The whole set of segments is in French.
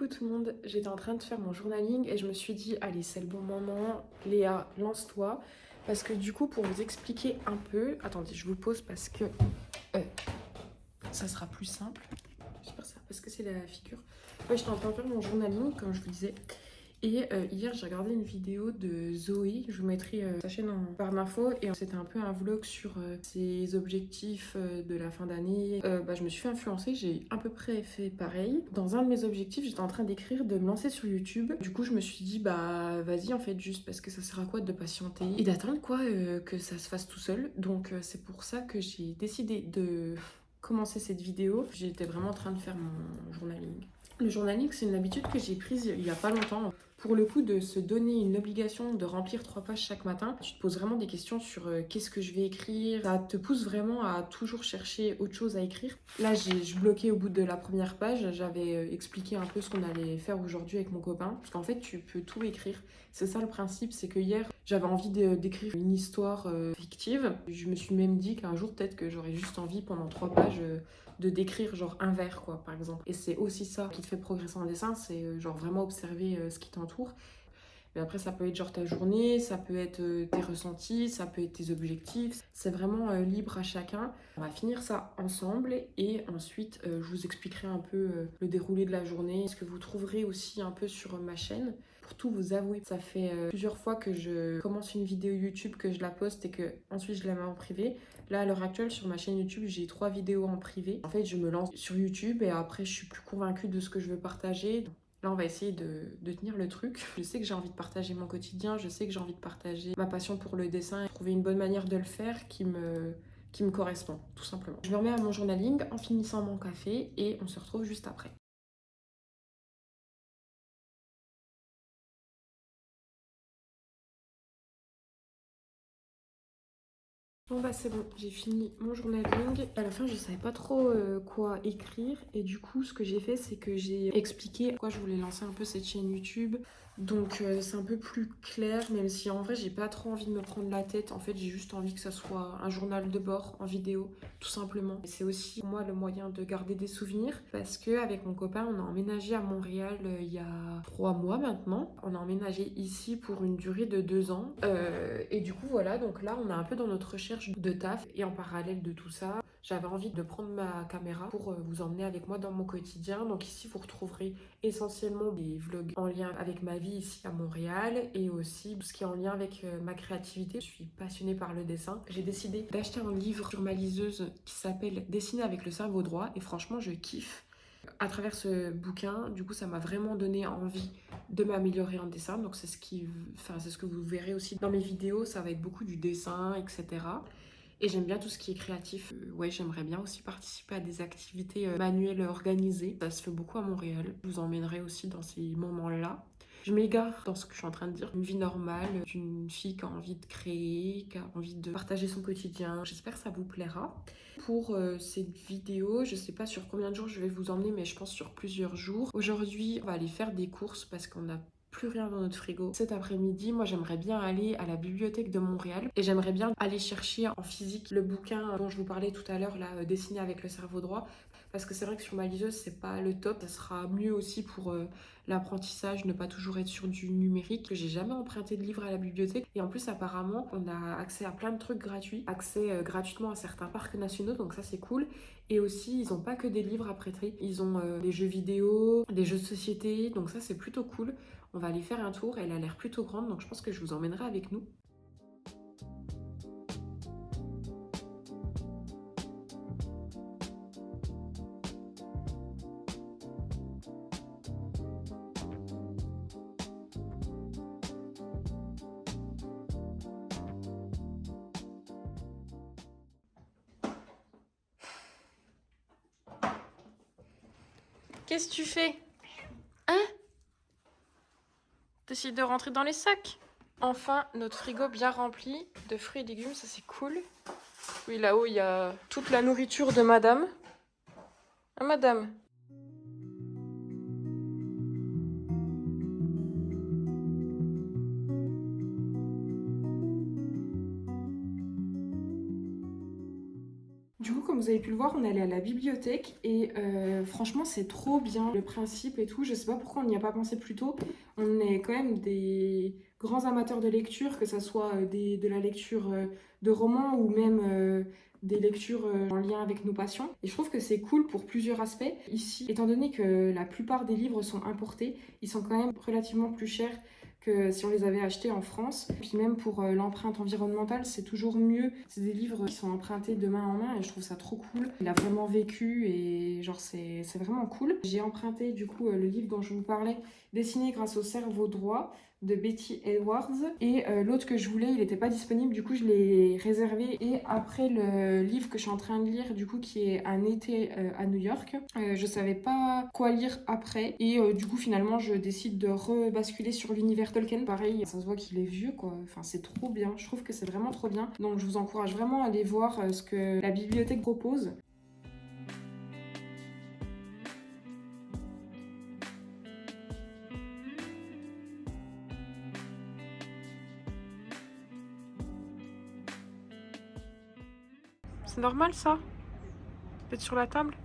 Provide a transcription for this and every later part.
Coucou tout le monde, j'étais en train de faire mon journaling et je me suis dit, allez, c'est le bon moment, Léa, lance-toi. Parce que du coup, pour vous expliquer un peu, attendez, je vous pose parce que euh, ça sera plus simple. J'espère ça, parce que c'est la figure. Ouais, j'étais en train de faire mon journaling, comme je vous disais. Et hier, j'ai regardé une vidéo de Zoé. Je vous mettrai sa chaîne en barre d'infos. Et c'était un peu un vlog sur ses objectifs de la fin d'année. Je me suis fait influencer. J'ai à peu près fait pareil. Dans un de mes objectifs, j'étais en train d'écrire de me lancer sur YouTube. Du coup, je me suis dit, bah vas-y, en fait, juste parce que ça sert à quoi de patienter et d'attendre quoi que ça se fasse tout seul. Donc, c'est pour ça que j'ai décidé de commencer cette vidéo. J'étais vraiment en train de faire mon journaling. Le journaling, c'est une habitude que j'ai prise il y a pas longtemps. Pour le coup, de se donner une obligation de remplir 3 pages chaque matin, tu te poses vraiment des questions sur qu'est-ce que je vais écrire. Ça te pousse vraiment à toujours chercher autre chose à écrire. Là, je bloquais au bout de la première page. J'avais expliqué un peu ce qu'on allait faire aujourd'hui avec mon copain. Parce qu'en fait, tu peux tout écrire. C'est ça le principe, c'est que hier, j'avais envie d'écrire une histoire fictive. Je me suis même dit qu'un jour, peut-être que j'aurais juste envie pendant 3 pages de décrire genre un vers quoi par exemple. Et c'est aussi ça qui te fait progresser en dessin, c'est genre vraiment observer ce qui t'entoure. Mais après ça peut être genre ta journée, ça peut être tes ressentis, ça peut être tes objectifs, c'est vraiment libre à chacun. On va finir ça ensemble et ensuite je vous expliquerai un peu le déroulé de la journée, ce que vous trouverez aussi un peu sur ma chaîne. Pour tout vous avouer, ça fait plusieurs fois que je commence une vidéo YouTube, que je la poste et que ensuite je la mets en privé. Là, à l'heure actuelle, sur ma chaîne YouTube, j'ai 3 vidéos en privé. En fait, je me lance sur YouTube et après, je suis plus convaincue de ce que je veux partager. Là, on va essayer de tenir le truc. Je sais que j'ai envie de partager mon quotidien, je sais que j'ai envie de partager ma passion pour le dessin et trouver une bonne manière de le faire qui me correspond, tout simplement. Je me remets à mon journaling en finissant mon café et on se retrouve juste après. Bon bah c'est bon, j'ai fini mon journaling. À la fin je savais pas trop quoi écrire et du coup ce que j'ai fait c'est que j'ai expliqué pourquoi je voulais lancer un peu cette chaîne YouTube. Donc c'est un peu plus clair même si en vrai j'ai pas trop envie de me prendre la tête. En fait j'ai juste envie que ça soit un journal de bord en vidéo tout simplement. C'est aussi pour moi le moyen de garder des souvenirs parce que avec mon copain on a emménagé à Montréal il y a 3 mois maintenant. On a emménagé ici pour une durée de 2 ans et du coup voilà donc là on est un peu dans notre recherche de taf et en parallèle de tout ça j'avais envie de prendre ma caméra pour vous emmener avec moi dans mon quotidien. Donc ici vous retrouverez essentiellement des vlogs en lien avec ma vie ici à Montréal et aussi tout ce qui est en lien avec ma créativité. Je suis passionnée par le dessin. J'ai décidé d'acheter un livre sur ma liseuse qui s'appelle Dessiner avec le cerveau droit et franchement je kiffe. À travers ce bouquin, du coup, ça m'a vraiment donné envie de m'améliorer en dessin. Donc, c'est ce que vous verrez aussi dans mes vidéos. Ça va être beaucoup du dessin, etc. Et j'aime bien tout ce qui est créatif. Ouais, j'aimerais bien aussi participer à des activités manuelles organisées. Ça se fait beaucoup à Montréal. Je vous emmènerai aussi dans ces moments-là. Je m'égare dans ce que je suis en train de dire. Une vie normale d'une fille qui a envie de créer, qui a envie de partager son quotidien. J'espère que ça vous plaira. Pour cette vidéo, je sais pas sur combien de jours je vais vous emmener, mais je pense sur plusieurs jours. Aujourd'hui, on va aller faire des courses parce qu'on a plus rien dans notre frigo. Cet après-midi, moi j'aimerais bien aller à la bibliothèque de Montréal et j'aimerais bien aller chercher en physique le bouquin dont je vous parlais tout à l'heure, là, Dessiner avec le cerveau droit. Parce que c'est vrai que sur ma liseuse, c'est pas le top. Ça sera mieux aussi pour l'apprentissage, ne pas toujours être sur du numérique. J'ai jamais emprunté de livre à la bibliothèque. Et en plus, apparemment, on a accès à plein de trucs gratuits. Accès gratuitement à certains parcs nationaux, donc ça c'est cool. Et aussi, ils ont pas que des livres à prêter. Ils ont des jeux vidéo, des jeux de société, donc ça c'est plutôt cool. On va aller faire un tour, elle a l'air plutôt grande, donc je pense que je vous emmènerai avec nous. Qu'est-ce que tu fais? Hein? T'essayes de rentrer dans les sacs? Enfin, notre frigo bien rempli de fruits et légumes, ça c'est cool. Oui, là-haut, il y a toute la nourriture de madame. Ah, madame. Du coup, comme vous avez pu le voir, on est allé à la bibliothèque et franchement, c'est trop bien le principe et tout. Je sais pas pourquoi on n'y a pas pensé plus tôt. On est quand même des grands amateurs de lecture, que ce soit de la lecture de romans ou même des lectures en lien avec nos passions. Et je trouve que c'est cool pour plusieurs aspects. Ici, étant donné que la plupart des livres sont importés, ils sont quand même relativement plus chers que si on les avait achetés en France. Puis même pour l'empreinte environnementale, c'est toujours mieux. C'est des livres qui sont empruntés de main en main et je trouve ça trop cool. Il a vraiment vécu et genre c'est vraiment cool. J'ai emprunté du coup le livre dont je vous parlais, Dessiné grâce au cerveau droit de Betty Edwards. Et l'autre que je voulais, il n'était pas disponible, du coup je l'ai réservé. Et après le livre que je suis en train de lire, du coup qui est Un été à New York, je savais pas quoi lire après. Et du coup finalement je décide de rebasculer sur l'univers Tolkien. Pareil, ça se voit qu'il est vieux quoi. Enfin c'est trop bien, je trouve que c'est vraiment trop bien. Donc je vous encourage vraiment à aller voir ce que la bibliothèque propose. C'est normal ça? D'être sur la table?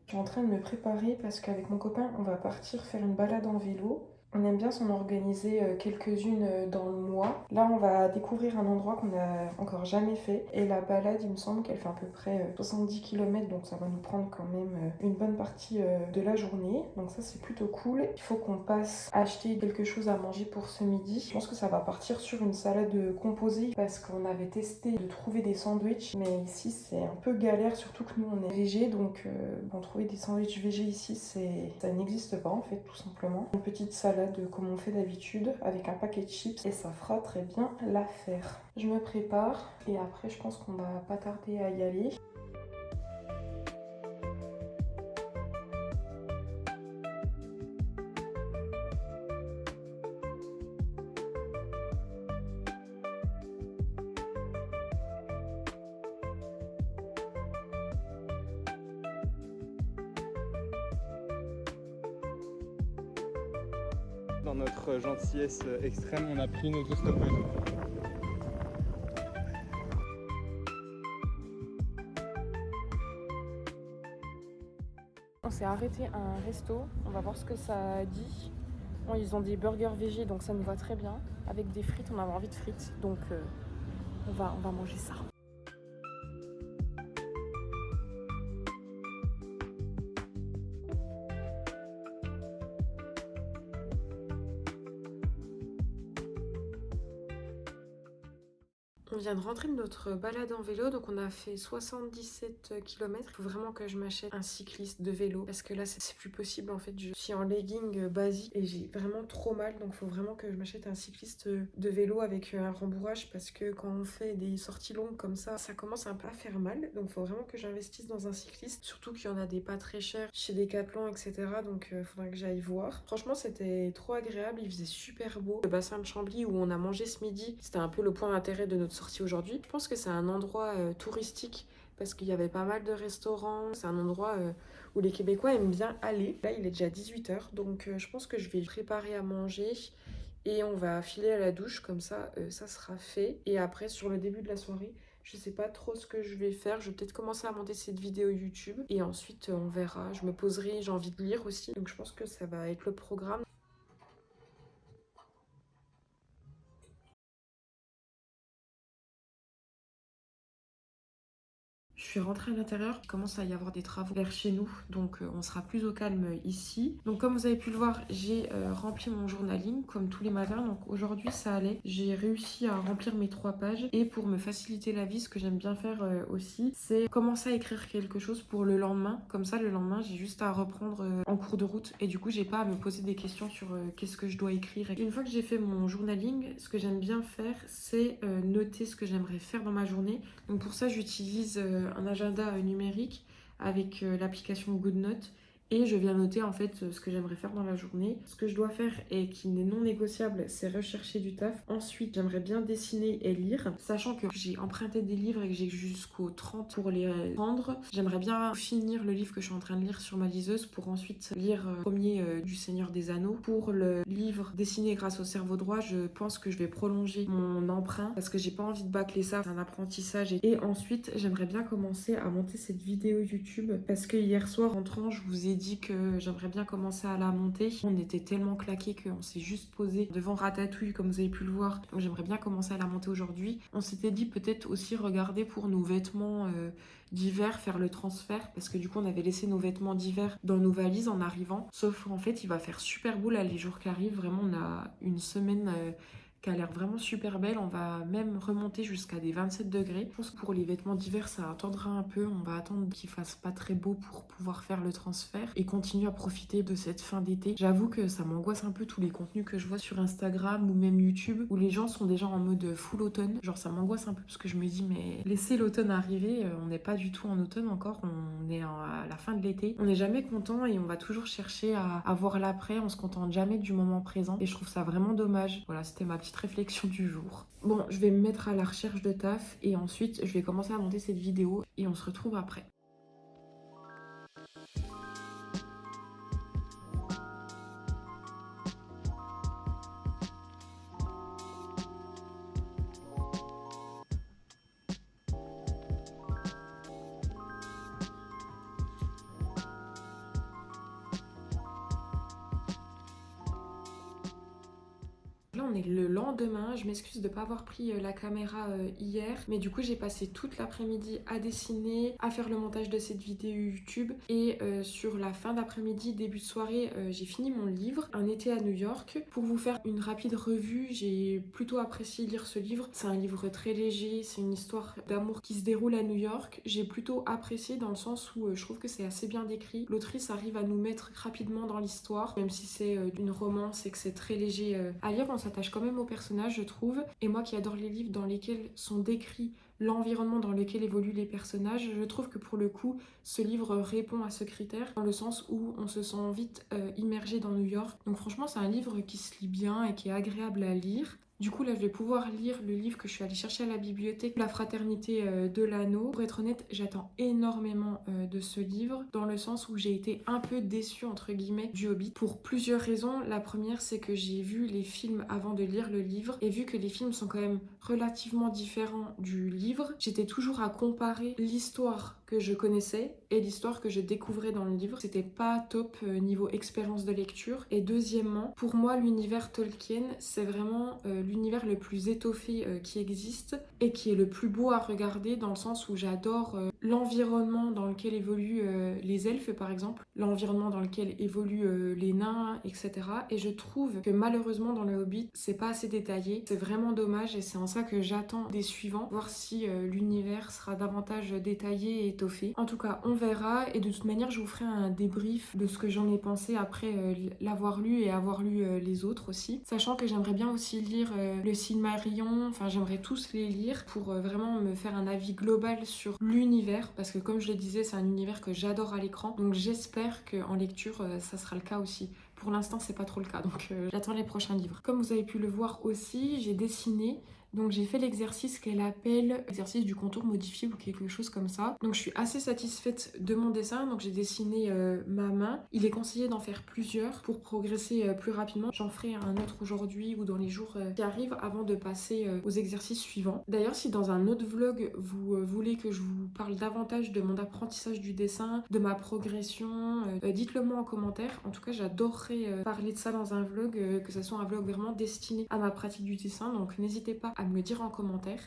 Je suis en train de me préparer parce qu'avec mon copain, on va partir faire une balade en vélo. On aime bien s'en organiser quelques-unes dans le mois. Là, on va découvrir un endroit qu'on n'a encore jamais fait. Et la balade, il me semble qu'elle fait à peu près 70 km, donc ça va nous prendre quand même une bonne partie de la journée. Donc ça, c'est plutôt cool. Il faut qu'on passe acheter quelque chose à manger pour ce midi. Je pense que ça va partir sur une salade composée parce qu'on avait testé de trouver des sandwichs. Mais ici, c'est un peu galère, surtout que nous, on est végé. Donc, bon, trouver des sandwichs végé ici, ça n'existe pas en fait, tout simplement. Une petite salade comme on fait d'habitude avec un paquet de chips et ça fera très bien l'affaire. Je me prépare et après je pense qu'on va pas tarder à y aller. Dans notre gentillesse extrême, on a pris une autostoppeuse. On s'est arrêté à un resto, on va voir ce que ça dit. Bon, ils ont des burgers végé donc ça nous va très bien. Avec des frites, on avait envie de frites donc on va manger ça. On vient de rentrer de notre balade en vélo, donc on a fait 77 km. Il faut vraiment que je m'achète un cycliste de vélo parce que là c'est plus possible en fait. Je suis en legging basique et j'ai vraiment trop mal, donc il faut vraiment que je m'achète un cycliste de vélo avec un rembourrage parce que quand on fait des sorties longues comme ça commence un peu à faire mal. Donc il faut vraiment que j'investisse dans un cycliste, surtout qu'il y en a des pas très chers chez Decathlon, etc. Donc il faudra que j'aille voir. Franchement c'était trop agréable, il faisait super beau. Le bassin de Chambly où on a mangé ce midi, c'était un peu le point d'intérêt de notre sortie aujourd'hui. Je pense que c'est un endroit touristique parce qu'il y avait pas mal de restaurants. C'est un endroit où les Québécois aiment bien aller. Là, il est déjà 18h, donc je pense que je vais préparer à manger et on va filer à la douche, comme ça, ça sera fait. Et après, sur le début de la soirée, je sais pas trop ce que je vais faire. Je vais peut-être commencer à monter cette vidéo YouTube et ensuite on verra. Je me poserai, j'ai envie de lire aussi, donc je pense que ça va être le programme. Je suis rentrée à l'intérieur, il commence à y avoir des travaux vers chez nous, donc on sera plus au calme ici. Donc comme vous avez pu le voir, j'ai rempli mon journaling comme tous les matins, donc aujourd'hui ça allait. J'ai réussi à remplir mes 3 pages et pour me faciliter la vie, ce que j'aime bien faire aussi, c'est commencer à écrire quelque chose pour le lendemain. Comme ça le lendemain, j'ai juste à reprendre en cours de route et du coup j'ai pas à me poser des questions sur qu'est-ce que je dois écrire. Une fois que j'ai fait mon journaling, ce que j'aime bien faire, c'est noter ce que j'aimerais faire dans ma journée. Donc pour ça j'utilise un agenda numérique avec l'application GoodNote et je viens noter en fait ce que j'aimerais faire dans la journée. Ce que je dois faire et qui n'est non négociable, c'est rechercher du taf. Ensuite, j'aimerais bien dessiner et lire, sachant que j'ai emprunté des livres et que j'ai jusqu'au 30 pour les prendre. J'aimerais bien finir le livre que je suis en train de lire sur ma liseuse pour ensuite lire premier du Seigneur des Anneaux. Pour le livre Dessiné grâce au cerveau droit, je pense que je vais prolonger mon emprunt parce que j'ai pas envie de bâcler ça, c'est un apprentissage. Et ensuite, j'aimerais bien commencer à monter cette vidéo YouTube parce que hier soir, rentrant, je vous ai dit que j'aimerais bien commencer à la monter. On était tellement claqués qu'on s'est juste posé devant Ratatouille, comme vous avez pu le voir. Donc j'aimerais bien commencer à la monter aujourd'hui. On s'était dit peut-être aussi regarder pour nos vêtements d'hiver, faire le transfert, parce que du coup on avait laissé nos vêtements d'hiver dans nos valises en arrivant. Sauf qu'en fait il va faire super beau là les jours qui arrivent. Vraiment on a une semaine qui a l'air vraiment super belle. On va même remonter jusqu'à des 27 degrés. Je pense que pour les vêtements d'hiver, ça attendra un peu. On va attendre qu'il fasse pas très beau pour pouvoir faire le transfert et continuer à profiter de cette fin d'été. J'avoue que ça m'angoisse un peu tous les contenus que je vois sur Instagram ou même YouTube où les gens sont déjà en mode full automne. Genre ça m'angoisse un peu parce que je me dis mais laissez l'automne arriver, on n'est pas du tout en automne encore, on est à la fin de l'été. On n'est jamais content et on va toujours chercher à voir l'après, on se contente jamais du moment présent et je trouve ça vraiment dommage. Voilà, c'était ma petite réflexion du jour. Bon, je vais me mettre à la recherche de taf et ensuite je vais commencer à monter cette vidéo et on se retrouve après. Là on est le lendemain, je m'excuse de ne pas avoir pris la caméra hier, mais du coup j'ai passé toute l'après-midi à dessiner, à faire le montage de cette vidéo YouTube et sur la fin d'après-midi, début de soirée, j'ai fini mon livre, Un été à New York. Pour vous faire une rapide revue, j'ai plutôt apprécié lire ce livre. C'est un livre très léger, c'est une histoire d'amour qui se déroule à New York. J'ai plutôt apprécié dans le sens où je trouve que c'est assez bien décrit. L'autrice arrive à nous mettre rapidement dans l'histoire, même si c'est une romance et que c'est très léger à lire, on s'attache quand même aux personnages, je trouve. Et moi qui adore les livres dans lesquels sont décrits l'environnement dans lequel évoluent les personnages, je trouve que pour le coup, ce livre répond à ce critère, dans le sens où on se sent vite immergé dans New York. Donc franchement, c'est un livre qui se lit bien et qui est agréable à lire. Du coup, là, je vais pouvoir lire le livre que je suis allée chercher à la bibliothèque, La Fraternité de l'Anneau. Pour être honnête, j'attends énormément de ce livre, dans le sens où j'ai été un peu déçue, entre guillemets, du Hobbit, pour plusieurs raisons. La première, c'est que j'ai vu les films avant de lire le livre, et vu que les films sont quand même relativement différents du livre, j'étais toujours à comparer l'histoire que je connaissais et l'histoire que je découvrais dans le livre. C'était pas top niveau expérience de lecture. Et deuxièmement, pour moi, l'univers Tolkien, c'est vraiment l'univers le plus étoffé qui existe et qui est le plus beau à regarder, dans le sens où j'adore l'environnement dans lequel évoluent les elfes par exemple, l'environnement dans lequel évoluent les nains, etc. Et je trouve que malheureusement dans le Hobbit, c'est pas assez détaillé. C'est vraiment dommage et c'est en ça que j'attends des suivants, voir si l'univers sera davantage détaillé et étoffé. En tout cas, on verra et de toute manière, je vous ferai un débrief de ce que j'en ai pensé après l'avoir lu et avoir lu les autres aussi. Sachant que j'aimerais bien aussi lire le Silmarillion, enfin j'aimerais tous les lire pour vraiment me faire un avis global sur l'univers, parce que comme je le disais, c'est un univers que j'adore à l'écran, donc j'espère qu'en lecture ça sera le cas aussi. Pour l'instant c'est pas trop le cas, donc j'attends les prochains livres. Comme vous avez pu le voir aussi, j'ai dessiné. Donc j'ai fait l'exercice qu'elle appelle l'exercice du contour modifié ou quelque chose comme ça. Donc je suis assez satisfaite de mon dessin. Donc j'ai dessiné ma main. Il est conseillé d'en faire plusieurs pour progresser plus rapidement. J'en ferai un autre aujourd'hui ou dans les jours qui arrivent avant de passer aux exercices suivants. D'ailleurs, si dans un autre vlog vous voulez que je vous parle davantage de mon apprentissage du dessin, de ma progression, dites-le moi en commentaire. En tout cas, j'adorerais parler de ça dans un vlog, que ce soit un vlog vraiment destiné à ma pratique du dessin. Donc n'hésitez pas à me le dire en commentaire.